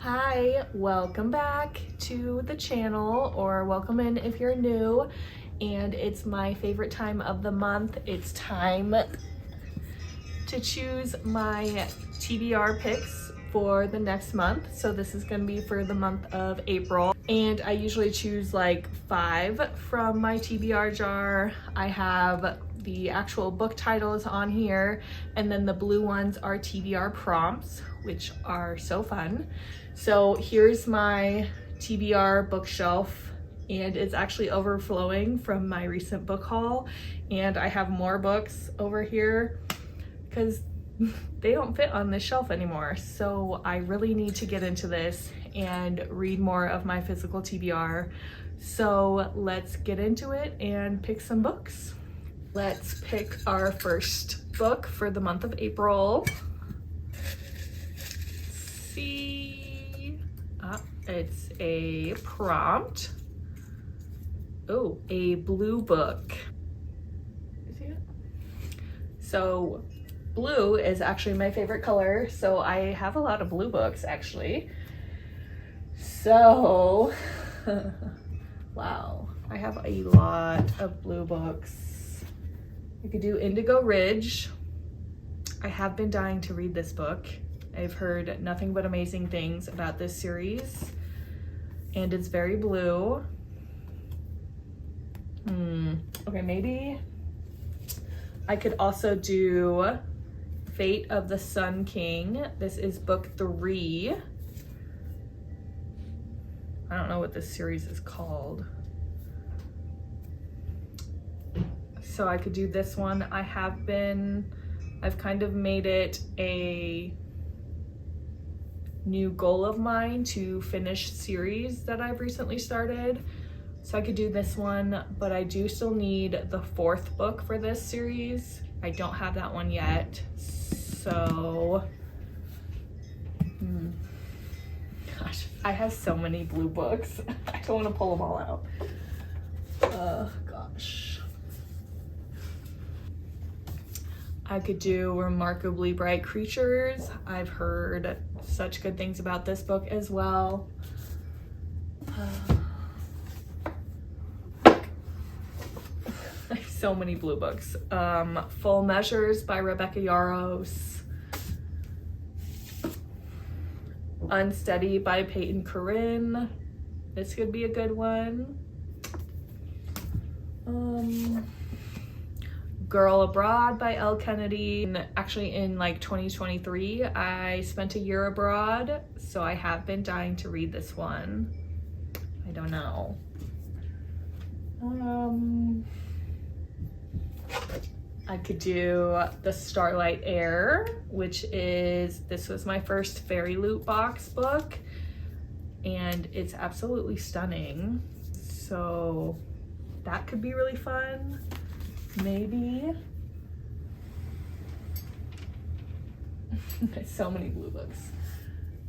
Hi, welcome back to the channel, or welcome in if you're new. And it's my favorite time of the month. It's time to choose my TBR picks for the next month. So this is gonna be for the month of April. And I usually choose like 5 from my TBR jar. I have the actual book titles on here, and then the blue ones are TBR prompts, which are so fun. So here's my TBR bookshelf, and it's actually overflowing from my recent book haul, and I have more books over here because they don't fit on this shelf anymore. So I really need to get into this and read more of my physical TBR. So let's get into it and pick some books. Let's pick our first book for the month of April. It's a prompt. Oh, a blue book. You see it? So blue is actually my favorite color, so I have a lot of blue books actually. So wow, I have a lot of blue books. I could do Indigo Ridge. I have been dying to read this book. I've heard nothing but amazing things about this series, and it's very blue. Okay, maybe I could also do Fate of the Sun King. This is book 3. I don't know what this series is called. So I could do this one. I've kind of made it a new goal of mine to finish series that I've recently started. So I could do this one, but I do still need the 4th book for this series. I don't have that one yet. So, gosh, I have so many blue books. I don't want to pull them all out. Gosh. I could do Remarkably Bright Creatures. I've heard such good things about this book as well. I have so many blue books. Full Measures by Rebecca Yarros. Unsteady by Peyton Corinne. This could be a good one. Girl Abroad by Elle Kennedy. And actually in like 2023, I spent a year abroad, so I have been dying to read this one. I don't know. I could do The Starlight Heir, this was my first Fairy Loot box book, and it's absolutely stunning. So that could be really fun. Maybe. So many blue books.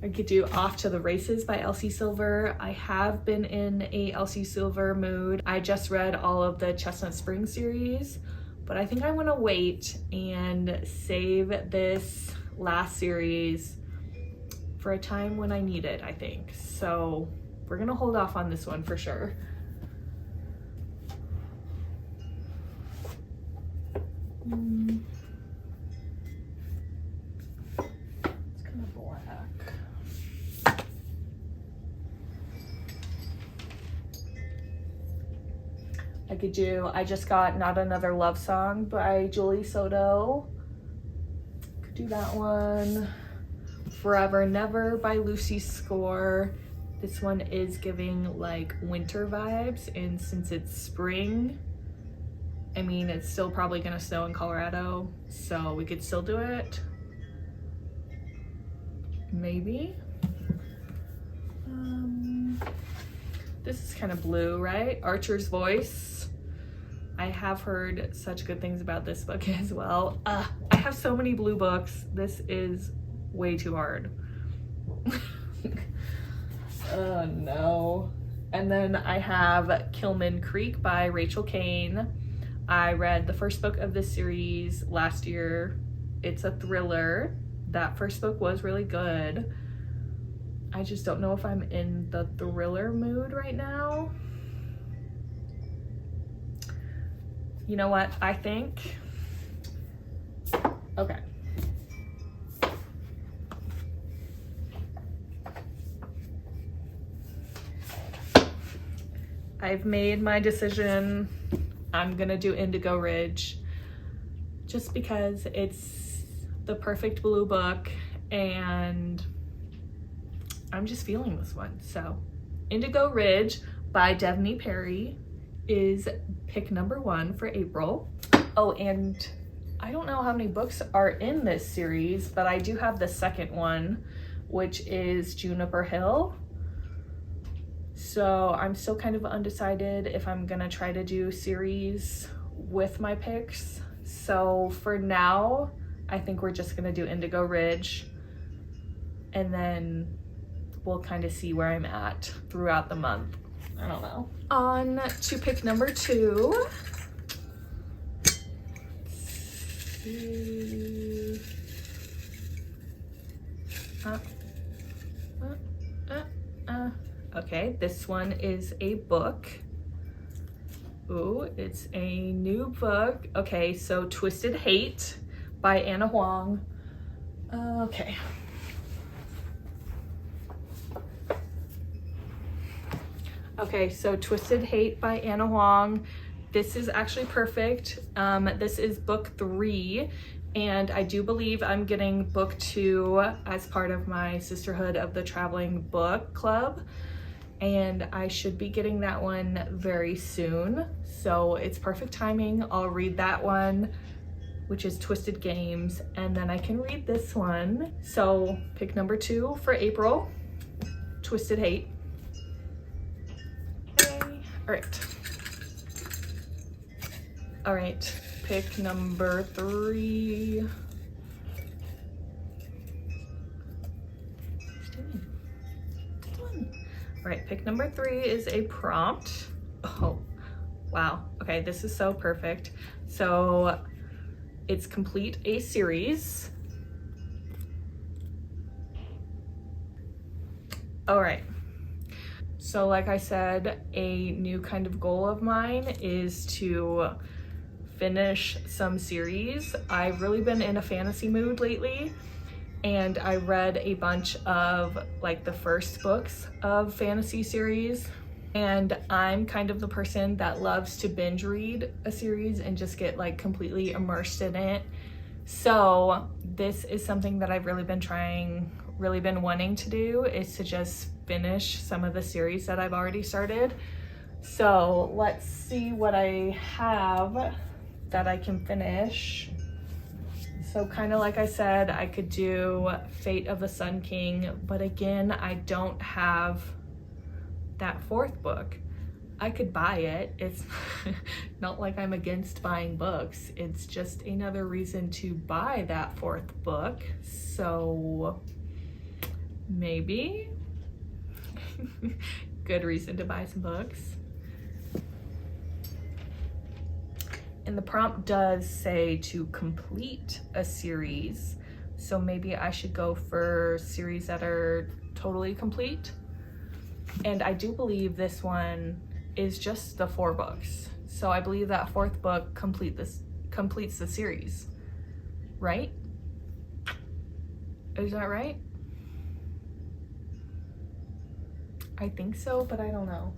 I could do Off to the Races by Elsie Silver. I have been in a Elsie Silver mood. I just read all of the Chestnut Spring series, but I think I want to wait and save this last series for a time when I need it, I think. So we're gonna hold off on this one for sure. It's kind of black. I could do I Just Got Not Another Love Song by Julie Soto. Could do that one. Forever Never by Lucy Score. This one is giving like winter vibes, and since it's spring, I mean, it's still probably gonna snow in Colorado, so we could still do it. Maybe. This is kind of blue, right? Archer's Voice. I have heard such good things about this book as well. I have so many blue books. This is way too hard. Oh no. And then I have Kilman Creek by Rachel Kane. I read the first book of this series last year. It's a thriller. That first book was really good. I just don't know if I'm in the thriller mood right now. You know what? I think, okay. I've made my decision. I'm gonna do Indigo Ridge just because it's the perfect blue book and I'm just feeling this one. So Indigo Ridge by Devney Perry is pick number 1 for April. Oh, and I don't know how many books are in this series, but I do have the second one, which is Juniper Hill. So I'm still kind of undecided if I'm gonna try to do series with my picks. So for now, I think we're just gonna do Indigo Ridge, and then we'll kind of see where I'm at throughout the month. I don't know. On to pick number 2. Okay, this one is a book. Ooh, it's a new book. Okay, so Twisted Hate by Huang. Okay. Okay, so Twisted Hate by Huang. This is actually perfect. This is book 3, and I do believe I'm getting book 2 as part of my Sisterhood of the Traveling Book Club, and I should be getting that one very soon. So it's perfect timing. I'll read that one, which is Twisted Games, and then I can read this one. So pick number 2 for April, Twisted Hate. All right, pick number 3. All right, pick number 3 is a prompt. Oh, wow. Okay, this is so perfect. So it's complete a series. All right. So like I said, a new kind of goal of mine is to finish some series. I've really been in a fantasy mood lately, and I read a bunch of like the first books of fantasy series, and I'm kind of the person that loves to binge read a series and just get like completely immersed in it. So this is something that I've really been wanting to do, is to just finish some of the series that I've already started. So let's see what I have that I can finish. So kind of like I said, I could do Fate of the Sun King, but again, I don't have that 4th book. I could buy it. It's not like I'm against buying books. It's just another reason to buy that 4th book. So maybe good reason to buy some books. And the prompt does say to complete a series, so maybe I should go for series that are totally complete. And I do believe this one is just the 4 books, so I believe that 4th book completes the series, right? Is that right? I think so, but I don't know.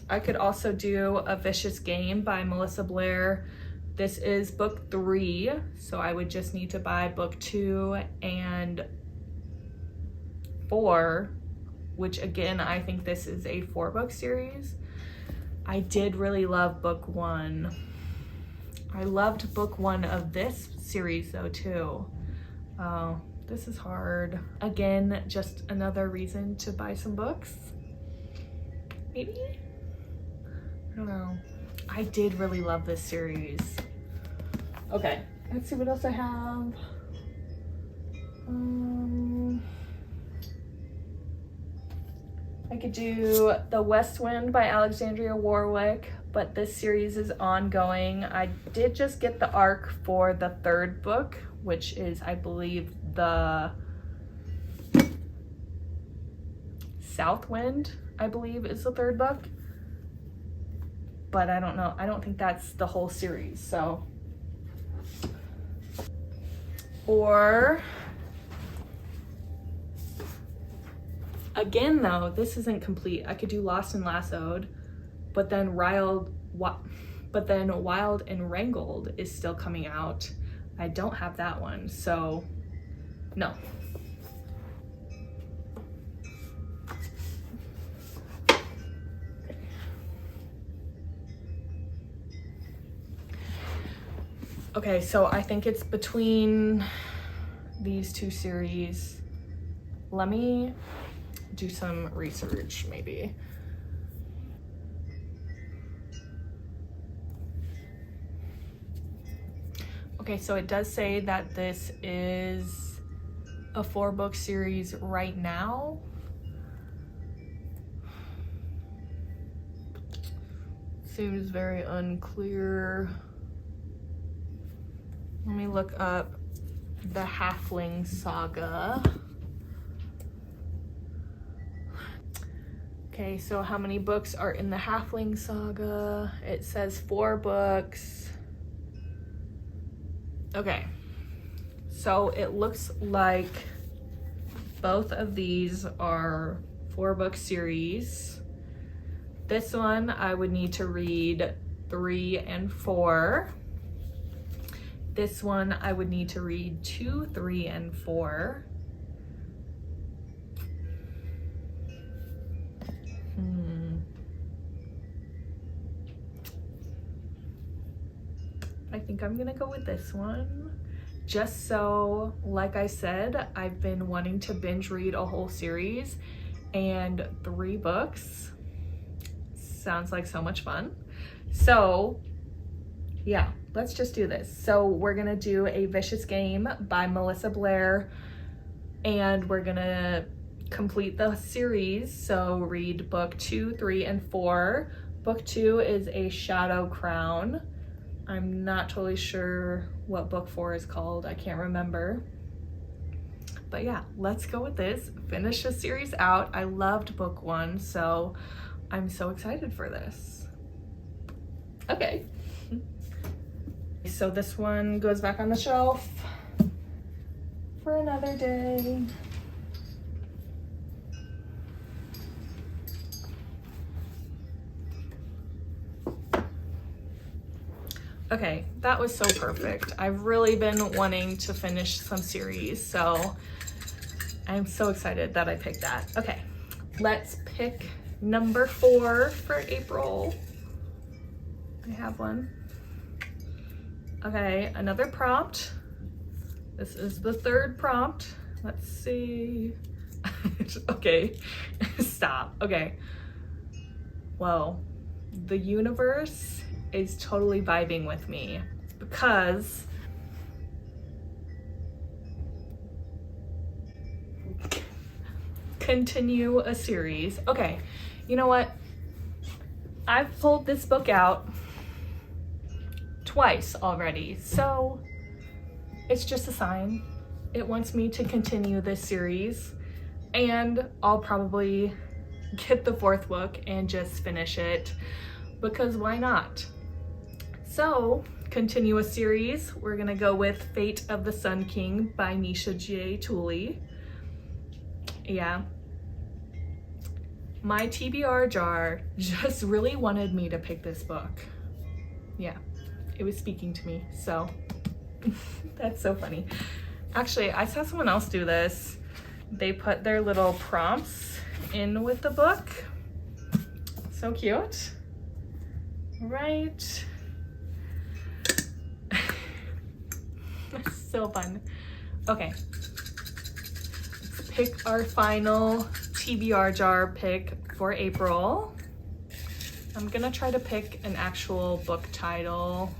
I could also do A Vicious Game by Melissa Blair. This is book 3, so I would just need to buy book 2 and 4, which again, I think this is a 4-book series. I did really love book 1. I loved book 1 of this series though too. Oh, this is hard. Again, just another reason to buy some books. Maybe? I don't know. I did really love this series. Okay, let's see what else I have. I could do The West Wind by Alexandria Warwick, but this series is ongoing. I did just get the arc for the 3rd book, which is, I believe, the Southwind, I believe, is the third book. But I don't know. I don't think that's the whole series, so. Or, again though, this isn't complete. I could do Lost and Lassoed, but then Wild and Wrangled is still coming out. I don't have that one, so no. Okay, so I think it's between these two series. Let me do some research, maybe. Okay, so it does say that this is a 4-book series right now. Seems very unclear. Let me look up the Halfling Saga. Okay, so how many books are in the Halfling Saga? It says 4 books. Okay, so it looks like both of these are 4-book series. This one I would need to read 3 and 4. This one I would need to read 2, 3, and 4. I think I'm gonna go with this one. Just so, like I said, I've been wanting to binge read a whole series, and 3 books sounds like so much fun. So yeah, let's just do this. So we're gonna do A Vicious Game by Melissa Blair, and we're gonna complete the series. So read book 2, 3, and 4. Book 2 is A Shadow Crown. I'm not totally sure what book 4 is called. I can't remember. But yeah, let's go with this. Finish the series out. I loved book 1, so I'm so excited for this. Okay. So this one goes back on the shelf for another day. Okay, that was so perfect. I've really been wanting to finish some series, so I'm so excited that I picked that. Okay, let's pick number 4 for April. I have one. Okay, another prompt. This is the 3rd prompt. Let's see. Okay, stop. Okay. Well, the universe is totally vibing with me because continue a series. Okay, you know what? I've pulled this book out twice already, so it's just a sign. It wants me to continue this series, and I'll probably get the 4th book and just finish it because why not? So, continue a series. We're gonna go with Fate of the Sun King by Nisha J. Tuli. Yeah. My TBR jar just really wanted me to pick this book. Yeah, it was speaking to me, so that's so funny. Actually, I saw someone else do this. They put their little prompts in with the book. So cute. Right. That's so fun. Okay. Let's pick our final TBR jar pick for April. I'm gonna try to pick an actual book title.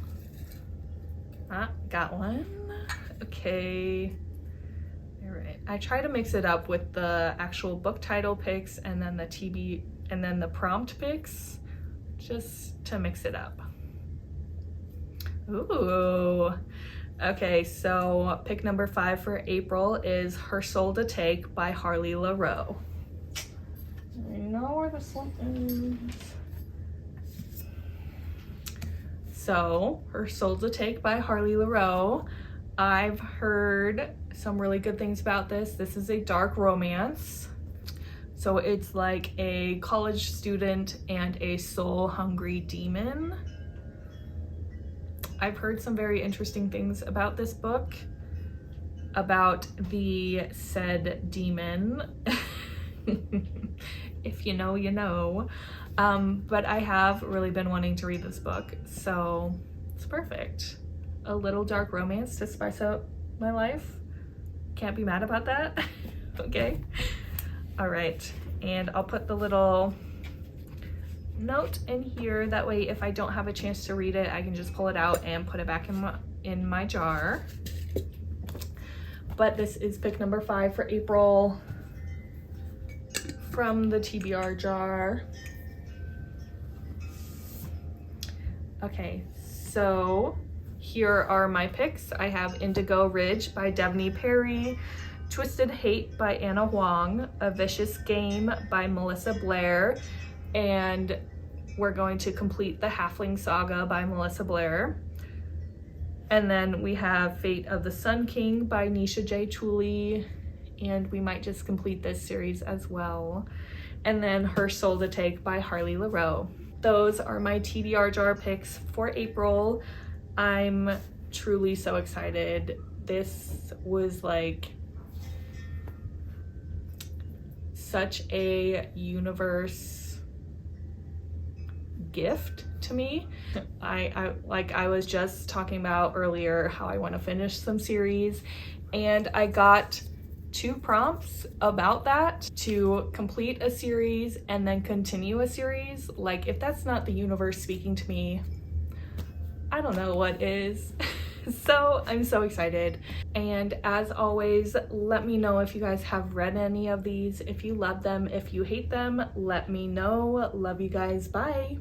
Got one. Okay. All right. I try to mix it up with the actual book title picks and then the prompt picks, just to mix it up. Ooh. Okay, so pick number 5 for April is Her Soul to Take by Harley LaRoux. I know where the slip is. So, Her Soul to Take by Harley LaRoux. I've heard some really good things about this. This is a dark romance. So it's like a college student and a soul-hungry demon. I've heard some very interesting things about this book, about the said demon. If you know, you know. But I have really been wanting to read this book, so it's perfect. A little dark romance to spice up my life. Can't be mad about that. Okay. All right, and I'll put the little note in here. That way, if I don't have a chance to read it, I can just pull it out and put it back in my jar. But this is pick number 5 for April from the TBR jar. Okay, so here are my picks. I have Indigo Ridge by Devney Perry, Twisted Hate by Anna Huang, A Vicious Game by Melissa Blair, and we're going to complete the Halfling Saga by Melissa Blair. And then we have Fate of the Sun King by Nisha J. Tuli, and we might just complete this series as well. And then Her Soul to Take by Harley LaRoux. Those are my TBR jar picks for April. I'm truly so excited. This was like such a universe gift to me. I was just talking about earlier how I want to finish some series, and I got 2 prompts about that, to complete a series and then continue a series. Like, if that's not the universe speaking to me, I don't know what is. So I'm so excited. And as always, let me know if you guys have read any of these, if you love them, if you hate them, let me know. Love you guys. Bye.